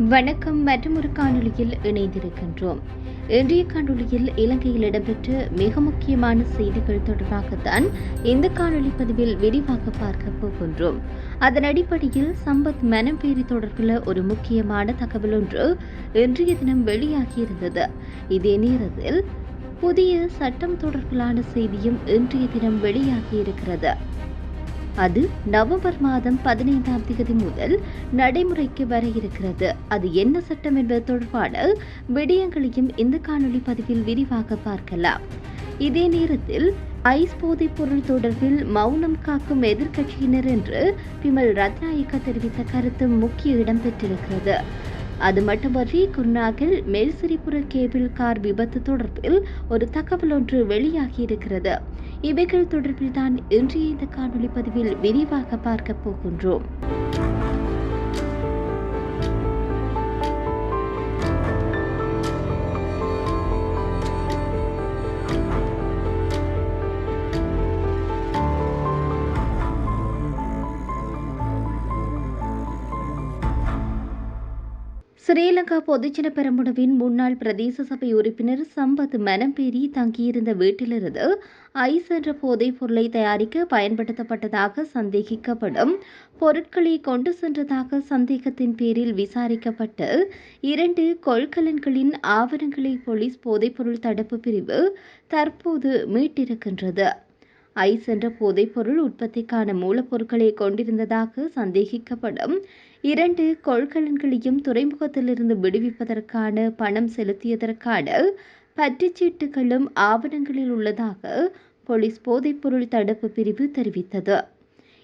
வணக்கம். மற்றொரு காணொளியில் இணைந்திருக்கின்றோம். இன்றைய காணொளியில் இலங்கையில் இடம்பெற்ற மிக முக்கியமான செய்திகள் தொடர்பாகத்தான் இந்த காணொளி பதிவில் விரிவாக பார்க்க போகின்றோம். அதன் அடிப்படையில் சம்பத் மனம்பேரி தொடர்பில் ஒரு முக்கியமான தகவல் ஒன்று இன்றைய தினம் வெளியாகியிருந்தது. இதே நேரத்தில் புதிய சட்டம் தொடர்பிலான செய்தியும் இன்றைய தினம் வெளியாகியிருக்கிறது. அது நவம்பர் மாதம் 15ஆம் தேதி முதல் நடைமுறைக்கு வர இருக்கிறது. அது என்ன சட்டம் என்பது தொடர்பான விடயங்களையும் இந்த காணொளி பதிவில் விரிவாக பார்க்கலாம். இதே நேரத்தில் ஐஸ் போதைப் பொருள் தொடர்பில் மௌனம் காக்கும் எதிர்க்கட்சியினர் என்று பிமல் ரத்நாயக்க தெரிவித்த கருத்து முக்கிய இடம் பெற்றிருக்கிறது. அது மட்டுமன்றி குர்நாகல் மேல்சிரிபுர கேபிள் கார் விபத்து தொடர்பில் ஒரு தகவல் ஒன்று வெளியாகியிருக்கிறது. இவைகள் தொடர்பில் தான் இன்றைய இந்த காணொலி பதிவில் விரிவாக பார்க்க போகின்றோம். ஸ்ரீலங்கா பொதுஜன பெரமுனவின் முன்னாள் பிரதேச சபை உறுப்பினர் சம்பத் மனம்பேரி தங்கியிருந்த வீட்டிலிருந்து ஐஸ் என்ற போதைப் பொருளை தயாரிக்க பயன்படுத்தப்பட்டதாக சந்தேகிக்கப்படும் பொருட்களை கொண்டு சென்றதாக சந்தேகத்தின் பேரில் விசாரிக்கப்பட்டு 2 கொள்கலன்களின் ஆவணங்களை போலீஸ் போதைப்பொருள் தடுப்பு பிரிவு தற்போது மீட்டிருக்கின்றது. ஐஸ் என்ற போதைப்பொருள் உற்பத்திக்கான மூலப்பொருட்களை கொண்டிருந்ததாக சந்தேகிக்கப்படும் 2 கொள்கலன்களையும் துறைமுகத்திலிருந்து விடுவிப்பதற்கான பணம் செலுத்தியதற்கான பற்றுச்சீட்டுகளும் ஆவணங்களில் உள்ளதாக போலீஸ் போதைப்பொருள் தடுப்பு பிரிவு தெரிவித்தது.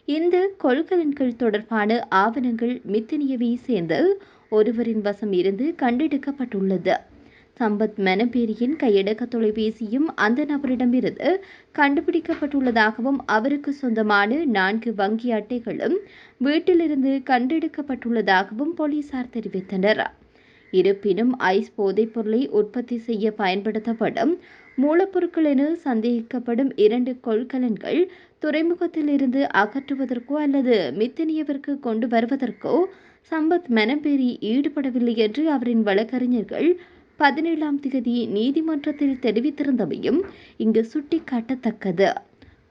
இந்த கொள்கலன்கள் தொடர்பான ஆவணங்கள் மித்தனியவை சேர்ந்து ஒருவரின் வசம் இருந்து கண்டெடுக்கப்பட்டுள்ளது. சம்பத் மனம்பேரியின் கையடக்க தொலைபேசியும் அந்த நபரிடமிருந்து கண்டுபிடிக்கப்பட்டுள்ளதாகவும் அவருக்கு சொந்தமான 4 வங்கி அட்டைகளும் வீட்டிலிருந்து கண்டெடுக்கப்பட்டுள்ளதாகவும் போலீசார் தெரிவித்தனர். இருப்பினும் ஐஸ் போதைப் பொருளை உற்பத்தி செய்ய பயன்படுத்தப்படும் மூலப்பொருட்கள் என சந்தேகிக்கப்படும் 2 கொள்கலன்கள் துறைமுகத்தில் இருந்து அகற்றுவதற்கோ அல்லது மித்தனியவிற்கு கொண்டு வருவதற்கோ சம்பத் மனம்பேரி ஈடுபடவில்லை என்று அவரின் வழக்கறிஞர்கள் 17ஆம் தேதி நீதிமன்றத்தில் தெரிவித்திருந்தமையும் இங்கு சுட்டிக்காட்டத்தக்கது.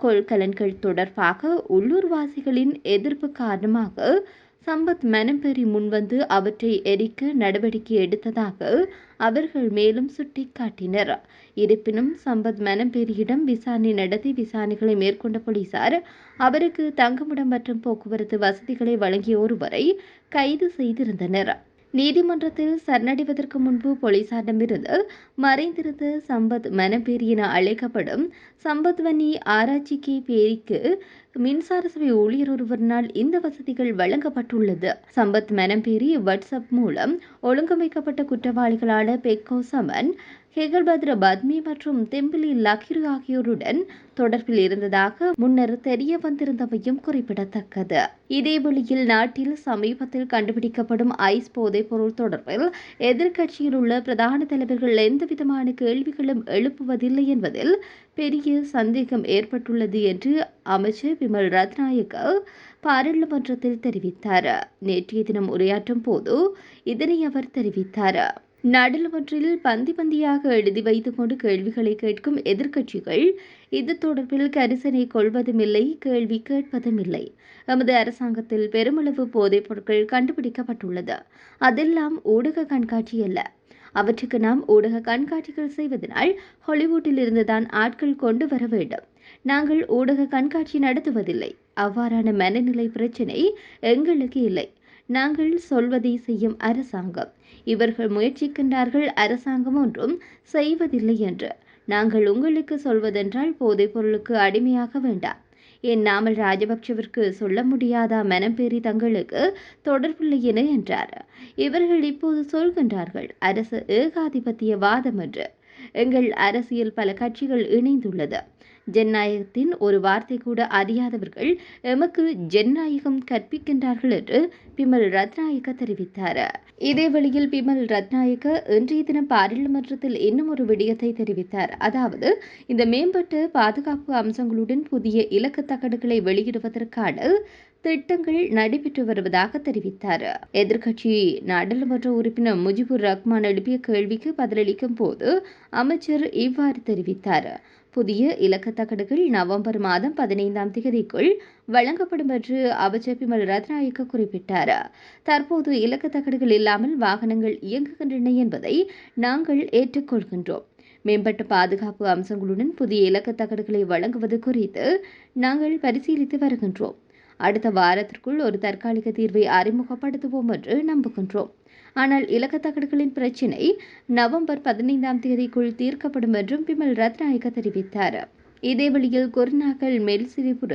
கொள்கலன்கள் தொடர்பாக உள்ளூர்வாசிகளின் எதிர்ப்பு காரணமாக சம்பத் மனம்பேரி முன்வந்து அவற்றை எரிக்க நடவடிக்கை எடுத்ததாக அவர்கள் மேலும் சுட்டிக்காட்டினர். இருப்பினும் சம்பத் மனம்பேரியிடம் விசாரணை நடத்தி விசாரணைகளை மேற்கொண்ட போலீசார் அவருக்கு தங்குமிடம் மற்றும் போக்குவரத்து வசதிகளை வழங்கிய ஒருவரை கைது செய்திருந்தனர். நீதிமன்றத்தில் சரணடைவதற்கு முன்பு போலீசாரிடமிருந்து மறைந்திருந்த சம்பத் மனம்பேரி என அழைக்கப்படும் சம்பத் வன்னி ஆராய்ச்சிக்கு பேரிக்கு மின்சார சபை ஊழியர் ஒருவரினால் இந்த வசதிகள் வழங்கப்பட்டுள்ளது. சம்பத் மனம்பேரி வாட்ஸ்அப் மூலம் ஒழுங்கமைக்கப்பட்ட குற்றவாளிகளான பெக்கோ சமன், ஹெகல்பத்ர பத்மி மற்றும் தெம்பிலி லக்கிரு ஆகியோருடன் தொடர்பில் இருந்ததாக முன்னர் தெரிய வந்திருந்தமையும் குறிப்பிடத்தக்கது. இதேவேளையில் நாட்டில் சமீபத்தில் கண்டுபிடிக்கப்படும் ஐஸ் போதைப் பொருள் தொடர்பில் எதிர்க்கட்சியில் உள்ள பிரதான தலைவர்கள் எந்தவிதமான கேள்விகளும் எழுப்புவதில்லை என்பதில் பெரிய சந்தேகம் ஏற்பட்டுள்ளது என்று அமைச்சர் பிமல் ரத்நாயக்க பாராளுமன்றத்தில் தெரிவித்தார். நேற்றைய தினம் உரையாற்றும் போது இதனை அவர் தெரிவித்தார். நாடாளுமன்றில் பந்தியாக எழுதி வைத்துக் கொண்டு கேள்விகளை கேட்கும் எதிர்க்கட்சிகள் இது தொடர்பில் கரிசனை கொள்வதுமில்லை, கேள்வி கேட்பதுமில்லை. எமது அரசாங்கத்தில் பெருமளவு போதைப் பொருட்கள் கண்டுபிடிக்கப்பட்டுள்ளது. அதெல்லாம் ஊடக கண்காட்சி அல்ல. அவற்றுக்கு நாம் ஊடக கண்காட்சிகள் செய்வதனால் ஹாலிவுட்டில் இருந்துதான் ஆட்கள் கொண்டு வர வேண்டும். நாங்கள் ஊடக கண்காட்சி நடத்துவதில்லை. அவ்வாறான மனநிலை பிரச்சினை எங்களுக்கு இல்லை. நாங்கள் சொல்வதை செய்யும் அரசாங்கம். இவர்கள் முயற்சிக்கின்றார்கள், அரசாங்கம் ஒன்றும் செய்வதில்லை என்று. நாங்கள் உங்களுக்கு சொல்வதென்றால் போதைப் பொருளுக்கு அடிமையாக வேண்டாம். என் நாமல் ராஜபக்சவிற்கு சொல்ல முடியாதா மனம்பேரி தங்களுக்கு தொடர்பில்லை என என்றார். இவர்கள் இப்போது சொல்கின்றார்கள் அரசு ஏகாதிபத்தியவாதம் என்று. எங்கள் அரசியல் பல கட்சிகள் இணைந்துள்ளது. ஜனநாயகத்தின் ஒரு வார்த்தை கூட அறியாதவர்கள் எமக்கு ஜனநாயகம் கற்பிக்கின்றார்கள் என்று பிமல் ரத்நாயக்க தெரிவித்தார். இதேவேளையில் பிமல் ரத்நாயக்க இன்றைய தினம் பாராளுமன்றத்தில் இன்னும் ஒரு விடயத்தை தெரிவித்தார். அதாவது இந்த மேம்பட்ட பாதுகாப்பு அம்சங்களுடன் புதிய இலக்கு தகடுகளை வெளியிடுவதற்கான திட்டங்கள் நடைபெற்று வருவதாக தெரிவித்தார். எதிர்க்கட்சி நாடாளுமன்ற உறுப்பினர் முஜிபுர் ரஹ்மான் எழுப்பிய கேள்விக்கு பதிலளிக்கும் போது அமைச்சர் இவ்வாறு தெரிவித்தார். புதிய இலக்கத்தகடுகள் நவம்பர் மாதம் 15ஆம் தேதிக்குள் வழங்கப்படும் என்று அமைச்சர் பிமல் ரத்நாயக்க குறிப்பிட்டார். தற்போது இலக்கத்தகடுகள் இல்லாமல் வாகனங்கள் இயங்குகின்றன என்பதை நாங்கள் ஏற்றுக்கொள்கின்றோம். மேம்பட்ட பாதுகாப்பு அம்சங்களுடன் புதிய இலக்கத்தகடுகளை வழங்குவது குறித்து நாங்கள் பரிசீலித்து வருகின்றோம். அடுத்த வாரத்திற்குள் ஒரு தற்காலிக தீர்வை அறிமுகப்படுத்துவோம் என்று நம்புகின்றோம். ஆனால் இலக்கத்தகடுகளின் பிரச்சினை நவம்பர் 15ஆம் தேதிக்குள் தீர்க்கப்படும் என்றும் பிமல் ரத்நாயக்க தெரிவித்தார். இதேவழியில் குருநாகல் மெல்சிரிபுர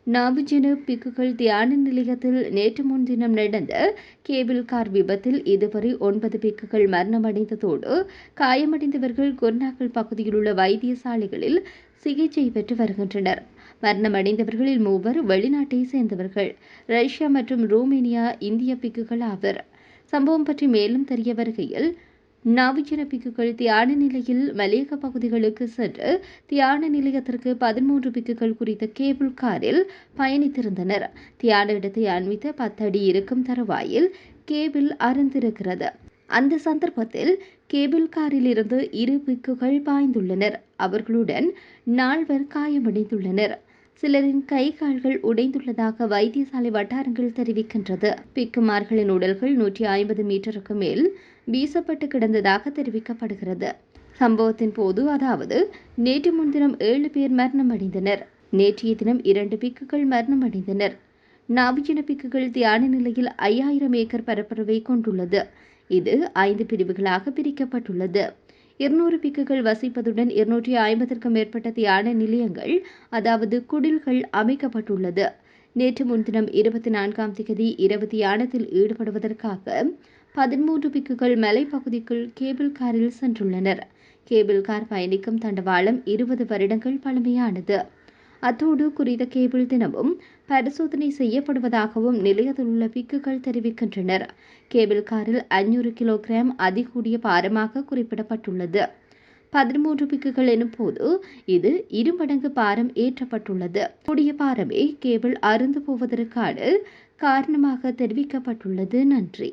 நாபுஜன பிக்குகள் தியான நிலையத்தில் நேற்று முன்தினம் நடந்த கேபிள் கார் விபத்தில் இதுவரை 9 பிக்குகள் மரணமடைந்ததோடு காயமடைந்தவர்கள் குருநாகல் பகுதியில் உள்ள வைத்தியசாலைகளில் சிகிச்சை பெற்று வருகின்றனர். மரணமடைந்தவர்களில் 3 வெளிநாட்டை சேர்ந்தவர்கள். ரஷ்யா மற்றும் ரோமேனியா இந்திய பிக்குகள் ஆவர். சம்பவம் பற்றி மேலும் தெரிய வருகையில் நாவிஜன பிக்குகள் தியான நிலையில் மலையக பகுதிகளுக்கு சென்று தியான நிலையத்திற்கு 13 பிக்குகள் குறித்த கேபிள் காரில் பயணித்திருந்தனர். தியான இடத்தை அண்மித்த 10 அடி இருக்கும் தருவாயில் கேபிள் அறுந்திருக்கிறது. அந்த சந்தர்ப்பத்தில் கேபிள் காரில் இருந்து 2 பிக்குகள் பாய்ந்துள்ளனர். அவர்களுடன் 4 காயமடைந்துள்ளனர். சிலரின் கை கால்கள் உடைந்துள்ளதாக வைத்தியசாலை வட்டாரங்கள் தெரிவிக்கின்றது. பிக்குமார்களின் உடல்கள் 150 மீட்டருக்கு மேல் வீசப்பட்டு கிடந்ததாக தெரிவிக்கப்படுகிறது. சம்பவத்தின் போது அதாவது நேற்று முன்தினம் 7 பேர் மரணமடைந்தனர். நேற்றைய தினம் 2 பிக்குகள் மரணமடைந்தனர். நாவிஜன பிக்குகள் தியான நிலையில் 5000 ஏக்கர் பரப்பளவை கொண்டுள்ளது. இது 5 பிரிவுகளாக பிரிக்கப்பட்டுள்ளது. 200 பிக்குகள் வசிப்பதுடன் 250க்கும் மேற்பட்ட தியான நிலையங்கள் அதாவது குடில்கள் அமைக்கப்பட்டுள்ளது. நேற்று முன்தினம் 24ஆம் தேதி இரவு தியானத்தில் ஈடுபடுவதற்காக 13 பிக்குகள் மலைப்பகுதிக்குள் கேபிள் காரில் சென்றுள்ளனர். கேபிள் கார் பயணிக்கும் தண்டவாளம் 20 வருடங்கள் பழமையானது. அத்தோடு குறித்த கேபிள் தினமும் பரிசோதனை செய்யப்படுவதாகவும் நிலையத்தில் உள்ள பிக்குகள் தெரிவிக்கின்றனர். கேபிள் காரில் 500 கிலோகிராம் அதிகூடிய பாரமாக குறிப்பிடப்பட்டுள்ளது. 13 பிக்குகள் எனும் போது இது 2 மடங்கு பாரம் ஏற்றப்பட்டுள்ளது. கூடிய பாரமே கேபிள் அறுந்து போவதற்கான காரணமாக தெரிவிக்கப்பட்டுள்ளது. நன்றி.